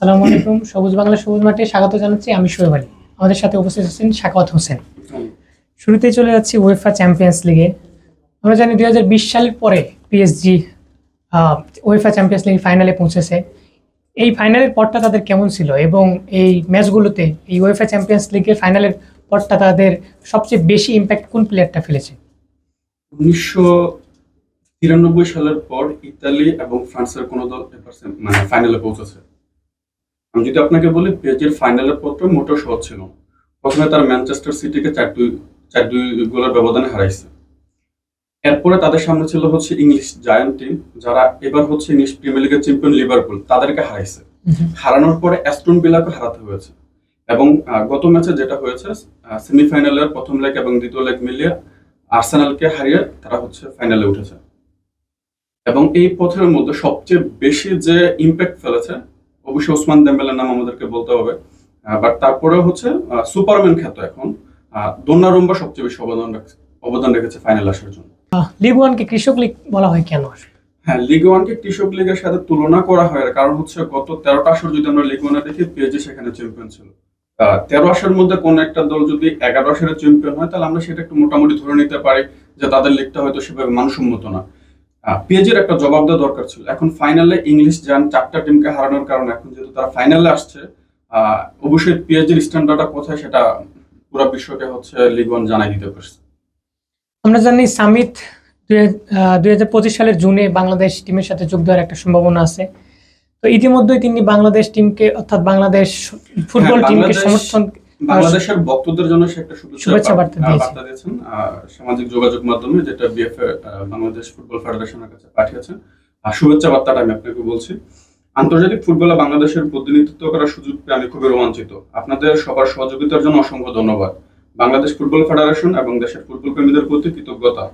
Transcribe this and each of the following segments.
আসসালামু আলাইকুম। সবুজ বাংলা সবুজ মাঠে স্বাগত জানাচ্ছি। আমি শোয়েব আলী। আমাদের সাথে উপস্থিত আছেন শাকাওয়াত হোসেন। শুরুতেই চলে যাচ্ছি উয়েফা চ্যাম্পিয়ন্স লিগে। আমরা জানি 2020 সালের পরে পিএসজি উয়েফা চ্যাম্পিয়ন্স লিগ ফাইনালে পৌঁছেছে। এই ফাইনালের পরটা তাদের কেমন ছিল এবং এই ম্যাচগুলোতে এই উয়েফা চ্যাম্পিয়ন্স লিগের ফাইনালের পরটা তাদের সবচেয়ে বেশি ইম্প্যাক্ট কোন প্লেয়ারটা ফেলেছে? 1993 সালের পর ইতালি এবং ফ্রান্সের কোনো দল মানে ফাইনালে পৌঁছেছে। আমি যদি আপনাকে বলি, পিএসজির ফাইনালের পথটা মোটেও সহজ ছিল না। প্রথমে তার ম্যানচেস্টার সিটিকে 4-2 গোলের ব্যবধানে হারাইছে। এরপরে তাদের সামনে ছিল হচ্ছে ইংলিশ জায়ান্ট টিম, যারা এবার হচ্ছে ইংলিশ প্রিমিয়ার লিগের চ্যাম্পিয়ন লিভারপুল, তাদেরকে হারাইছে। হারানোর পরে অ্যাস্টন ভিলাকে হারাতে হয়েছে। এবং গত ম্যাচে যেটা হয়েছে, সেমিফাইনালের প্রথম লেগ এবং দ্বিতীয় লেগ মিলিয়ে আর্সেনালকে হারিয়ে তারা হচ্ছে ফাইনালে উঠেছে। এবং এই পথের মধ্যে সবচেয়ে বেশি যে ইম্প্যাক্ট ফেলেছে, অবশ্যই ওসমান দেম্বেলের নাম আমাদেরকে বলতে হবে। বাট তারপরেও হচ্ছে সুপারম্যান খ্যাত এখন দোন্নারুম্বা সবচেয়ে বেশি অবদান রেখেছে ফাইনাল আসার জন্য। লিগ ওয়ানকে কৃষক লিগ বলা হয় কেন? হ্যাঁ, লিগ ওয়ানকে কৃষক লিগের সাথে তুলনা করা হয়, কারণ হচ্ছে গত 13টা আসর যদি আমরা লিগ ওয়ানে দেখি, পিএসজি সেখানে চ্যাম্পিয়ন ছিল। 13 আসরের মধ্যে কোন একটা দল যদি 11 আসরের চ্যাম্পিয়ন হয়, তাহলে আমরা সেটা একটু মোটামুটি ধরে নিতে পারি যে তাদের লিগটা হয়তো সেভাবে মানসম্মত না। পিএসজির একটা জবাব দেওয়া দরকার ছিল। এখন ফাইনালে ইংলিশ যান 4টা টিমকে হারানোর কারণে এখন যেহেতু তারা ফাইনালে আসছে, অবশ্যই পিএসজির স্ট্যান্ডার্ডটা কোথায় সেটা পুরো বিশ্বকে হচ্ছে লিগ ওয়ান জানাই দিতে পারছে। আমরা জানি সামিত 2025 সালের জুনে বাংলাদেশ টিমের সাথে যোগ দেওয়ার একটা সম্ভাবনা আছে। তো ইতিমধ্যেই তিনি বাংলাদেশ টিমকে অর্থাৎ বাংলাদেশ ফুটবল টিমকে সমর্থন, বাংলাদেশের ভক্তদের জন্য সে একটা শুভেচ্ছা বার্তা দিয়েছেন সামাজিক যোগাযোগ মাধ্যমে, যেটা বিএফএ বাংলাদেশ ফুটবল ফেডারেশনের কাছে পাঠিয়েছেন। আর শুভেচ্ছা বার্তাটা আমি আপনাকে বলছি, আন্তর্জাতিক ফুটবলে বাংলাদেশের প্রতিনিধিত্ব করার সুযোগ পেয়ে আমি খুবই রোমাঞ্চিত। আপনাদের সবার সহযোগিতার জন্য অসংখ্য ধন্যবাদ। বাংলাদেশ ফুটবল ফেডারেশন এবং দেশের ফুটবল প্রেমীদের প্রতি কৃতজ্ঞতা।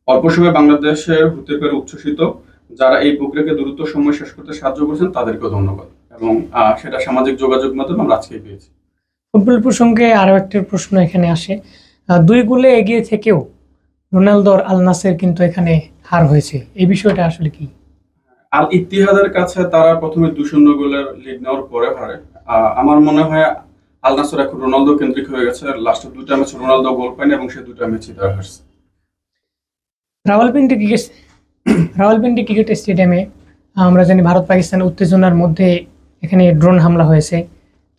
অল্প সময়ে বাংলাদেশে হতে পেরে উচ্ছ্বসিত। যারা এই প্রক্রিয়াকে দ্রুত সময় শেষ করতে সাহায্য করেছেন তাদেরকেও ধন্যবাদ। এবং সেটা সামাজিক যোগাযোগ মাধ্যমে আমরা আজকেই পেয়েছি। ফুটবল প্রসঙ্গে আরো একটা প্রশ্ন এখানে আসে। 2 গোলে এগিয়ে থেকেও রোনালদোর আল নাসের কিন্তু এখানে হার হয়েছে, এই বিষয়টা আসলে কি? আল ইত্তিহাদের কাছে তারা প্রথমে 2-0 গোলের লিড নেওয়ার পরে হারে। আমার মনে হয় আল নাসর এখন রোনালদো কেন্দ্রিক হয়ে গেছে। লাস্টের 2টা ম্যাচে রোনালদো গোল পায়নি এবং সেই 2টা ম্যাচই তারা হারছে। রাওয়ালপিন্ডি ক্রিকেট স্টেডিয়ামে আমরা জানি ভারত পাকিস্তান উত্তেজনার মধ্যে এখানে ড্রোন হামলা হয়েছে।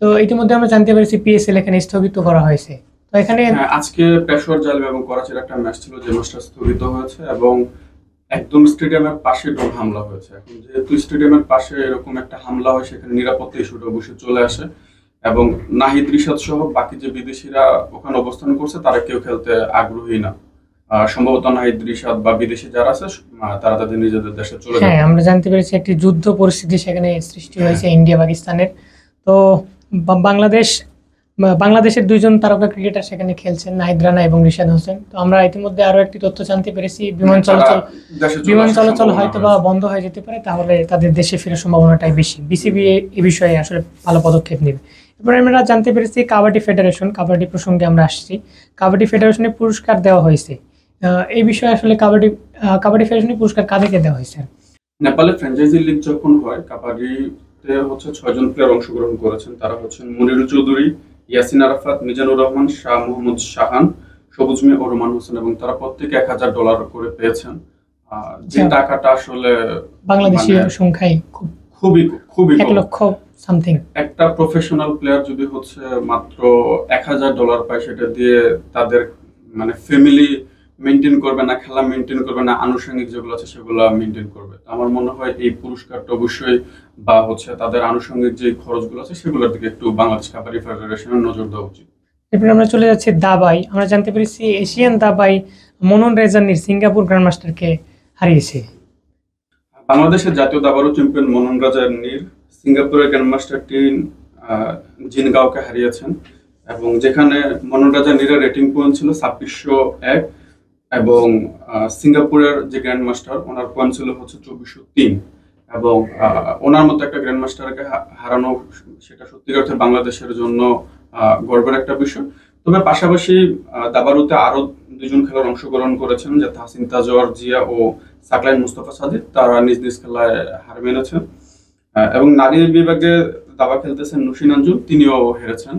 তো ইতিমধ্যে আমরা জানতে পেরেছি পিএসএল এখানে স্থগিত করা হয়েছে। তো এখানে আজকে পেশোয়ার জালবে এবং করাচির একটা ম্যাচ ছিল, যে ম্যাচটা স্থগিত হয়েছে এবং একদম স্টেডিয়ামের পাশে ড্রোন হামলা হয়েছে। এখন যেহেতু স্টেডিয়ামের পাশে এরকম একটা হামলা হয়, সেখানে নিরাপত্তা ইস্যুটা অবশ্যই চলে আসে এবং নাহিদ রিশাদ সহ বাকি যে বিদেশিরা ওখানে অবস্থান করছে তারা কেউ খেলতে আগ্রহী না। সম্ভবত নাহিদ রিশাদ বা বিদেশি যারা আছে তারা তাদের নিজেদের দেশে চলে যায়। হ্যাঁ, আমরা জানতে পেরেছি একটি যুদ্ধ পরিস্থিতি সেখানে সৃষ্টি হয়েছে ইন্ডিয়া পাকিস্তানের। তো বাংলাদেশের 2জন তারকা ক্রিকেটার সেখানে খেলছেন, নাহিদ রানা এবং রিশাদ হোসেন। তো আমরা ইতিমধ্যে আরো একটি তথ্য জানতে পেরেছি, বিমান চলাচল হয়তো বা বন্ধ হয়ে যেতে পারে, তাহলে তাদের দেশে ফেরার সম্ভাবনাটাই বেশি। বিসিবি এই বিষয়ে আসলে ভালো পদক্ষেপ নেবে। এরপরে আমরা জানতে পেরেছি কাবাডি ফেডারেশন, কাবাডি প্রসঙ্গে আমরা আসছি, কাবাডি ফেডারেশনে পুরস্কার দেওয়া হয়েছে। এই বিষয়ে আসলে কাবাডি ফেডারেশনের পুরস্কার কাদেরকে দেওয়া হয়েছে? নেপালে ফ্র্যাঞ্চাইজি লিগ যখন হয়, কাবাডিতে হচ্ছে 6 জন প্লেয়ার অংশগ্রহণ করেছেন। তারা হচ্ছেন মনিরুল চৌধুরী, ইয়াসিন আরাফাত, মিজানুর রহমান, শাহ মোহাম্মদ শাহান, সবুজ মিয়া ও রোমান হোসেন, এবং তারা প্রত্যেকে $1000 করে পেয়েছেন। যে টাকাটা আসলে বাংলাদেশী সংখ্যায় খুবই 1 লক্ষ সামথিং। একটা প্রফেশনাল প্লেয়ার যদি হচ্ছে মাত্র $1000 পায়, সেটা দিয়ে তাদের মানে ফ্যামিলি মেনটেন করবে না, খেলা মেনটেন করবে না, আনুষঙ্গিক যেগুলো আছে সেগুলো মেনটেন করবে। আমার মনে হয় এই পুরস্কারটা অবশ্যই বা হচ্ছে তাদের আনুষঙ্গিক যে খরচগুলো আছে সেগুলোর দিকে একটু বাংলাদেশ কাবাডি ফেডারেশনের নজর দেওয়া উচিত। এরপরে আমরা চলে যাচ্ছি দাবাই। আমরা জানতে পেরেছি এশিয়ান দাবাই মনন রেজানির সিঙ্গাপুর গ্র্যান্ডমাস্টারকে হারিয়েছে। বাংলাদেশের জাতীয় দাবারু চ্যাম্পিয়ন মনন রাজানির সিঙ্গাপুরের গ্র্যান্ডমাস্টার জিনগাওকে হারিয়েছেন, এবং যেখানে মনন রাজানির রেটিং পয়েন্ট ছিল 2601 এবং সিঙ্গাপুরের যে গ্র্যান্ড মাস্টার ওনার পয়েন্ট ছিল হচ্ছে 2403। এবং ওনার মতো একটা গ্র্যান্ড মাস্টারকে হারানো সেটা সত্যিকার অর্থে বাংলাদেশের জন্য গর্বের একটা বিষয়। তবে পাশাপাশি দাবারুতে আরো 2 জন খেলোয়াড় অংশগ্রহণ করেছেন, যে তাহসিন তাজওয়ার জিয়া ও সাকলাইন মুস্তাফা সাদিক, তারা নিজ নিজ খেলায় হার মেনেছেন। এবং নারী বিভাগে দাবা খেলতেছেন নুসিন আঞ্জুম, তিনিও হেরেছেন।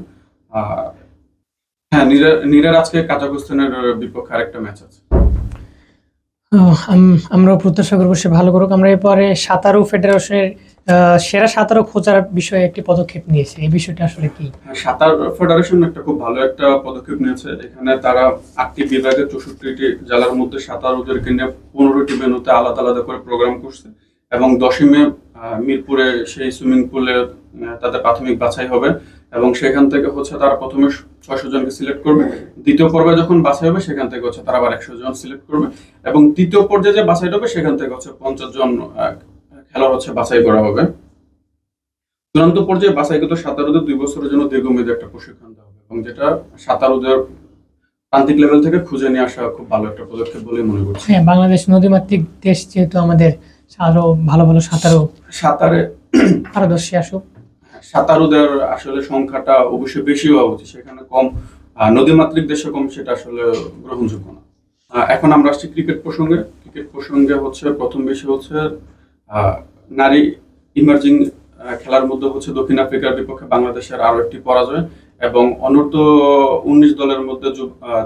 হ্যাঁ, নীরার আজকে কাজাখস্তানের বিপক্ষে আরেকটা ম্যাচ আছে। আমরাও প্রত্যাশা করবো সে ভালো করুক। আমরা এরপরে সাঁতারু ফেডারেশনের সেরা সাঁতারু খোঁজার বিষয়ে একটি পদক্ষেপ নিয়েছে, এই বিষয়টা আসলে কি? সাঁতার ফেডারেশন একটা খুব ভালো একটা পদক্ষেপ নিয়েছে। এখানে তারা 8টি বিভাগের 64টি জেলার মধ্যে সাঁতারুদেরকে নিয়ে 15টি ভেন্যুতে আলাদা আলাদা করে প্রোগ্রাম করছে এবং 10ই মে মিরপুরে সেই সুইমিং পুলে তাদের প্রাথমিক বাছাই হবে এবং সেখান থেকে হচ্ছে তারা প্রথমে 600 জনকে সিলেক্ট করবে। দ্বিতীয় পর্বে যখন বাছাই হবে সেখান থেকে হচ্ছে তারা আবার 100 জন সিলেক্ট করবে এবং তৃতীয় পর্যায়ে যে বাছাইটা হবে সেখান থেকে হচ্ছে 50 জন খেলোয়াড় হচ্ছে বাছাই করা হবে। চূড়ান্ত পর্যায়ে বাছাইকৃত সাঁতারুদের 2 বছরের জন্য দীর্ঘমেয়াদী একটা প্রশিক্ষণ দেওয়া হবে এবং যেটা সাঁতারুদের প্রান্তিক লেভেল থেকে খুঁজে নিয়ে আসা খুব ভালো একটা পদক্ষেপ বলে মনে করছি। হ্যাঁ, বাংলাদেশ নদীমাতৃক দেশ যেহেতু আমাদের আরো ভালো ভালো সাঁতারে পারদর্শী আসুক। সাঁতারুদের আসলে সংখ্যাটা অবশ্যই বেশি হওয়া উচিত, সেখানে কম নদীমাতৃক দেশে কম, সেটা আসলে গ্রহণযোগ্য না। এখন আমরা আসছি ক্রিকেট প্রসঙ্গে হচ্ছে প্রথম বিষয় হচ্ছে নারী ইমার্জিং খেলার মধ্যে হচ্ছে দক্ষিণ আফ্রিকার বিপক্ষে বাংলাদেশের আরো একটি পরাজয় এবং অনূর্ধ্ব 19 দলের মধ্যে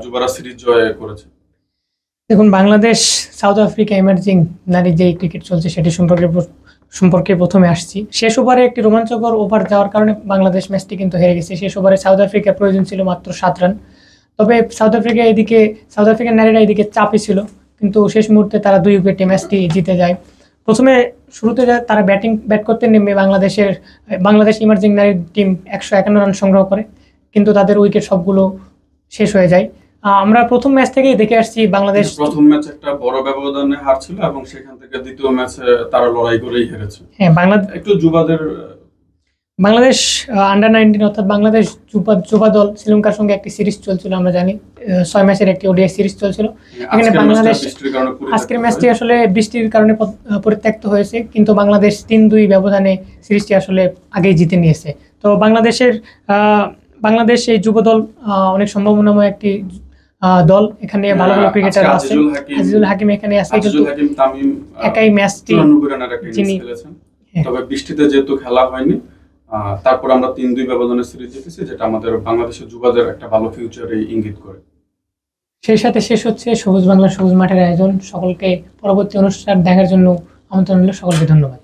যুবরাজ সিরিজ জয় করেছে। দেখুন, বাংলাদেশ সাউথ আফ্রিকা ইমার্জিং নারী যে ক্রিকেট চলছে সেটি সম্পর্কে প্রথমে আসছি। শেষ ওভারে একটি রোমাঞ্চকর ওভার যাওয়ার কারণে বাংলাদেশ ম্যাচটি কিন্তু হেরে গেছে। শেষ ওভারে সাউথ আফ্রিকার প্রয়োজন ছিল মাত্র 7 রান। তবে সাউথ আফ্রিকার নারীরা এদিকে চাপে ছিল, কিন্তু শেষ মুহূর্তে তারা 2 উইকেটে ম্যাচটি জিতে যায়। প্রথমে শুরুতে তারা ব্যাট করতে নেমে বাংলাদেশ ইমার্জিং নারী টিম 151 রান সংগ্রহ করে, কিন্তু তাদের উইকেট সবগুলো শেষ হয়ে যায়। আমরা প্রথম ম্যাচ থেকেই দেখে আসছি বাংলাদেশ প্রথম ম্যাচ একটা বড় ব্যবধানে হারছিল এবং সেখান থেকে দ্বিতীয় ম্যাচে তারা লড়াই করেই হেরেছে। হ্যাঁ, একটু বাংলাদেশ আন্ডার-19 অর্থাৎ বাংলাদেশ যুবা দল শ্রীলঙ্কার সঙ্গে একটি সিরিজ চলছিল, আমরা জানি 6 ম্যাচের একটি ওডিআই সিরিজ চলছিল। এখানে বাংলাদেশ আজকের ম্যাচটি আসলে বৃষ্টির কারণে পরিত্যক্ত হয়েছে, কিন্তু বাংলাদেশ 3-2 ব্যবধানে সিরিজটি আসলে আগেই জিতে নিয়েছে। তো বাংলাদেশ এই যুব দল অনেক সম্ভাবনাময় একটি দল। এখানে ভালো ভালো ক্রিকেটার আছে, আজিজুল হাকিম এখানে আছে, কিন্তু একাই ম্যাচটি যিনি তবে বৃষ্টিতে যেহেতু খেলা হয়নি, তারপর আমরা 3-2 ব্যবধানে সিরিজ জিতেছি, যেটা আমাদের বাংলাদেশের যুবদের একটা ভালো ফিউচারে ইঙ্গিত করে। সেই সাথে শেষ হচ্ছে সবুজ বাংলা সবুজ মাঠের আয়োজন। সকলকে পরবর্তী অনুষ্ঠান দেখার জন্য আমন্ত্রণ রইল। সকলকে ধন্যবাদ।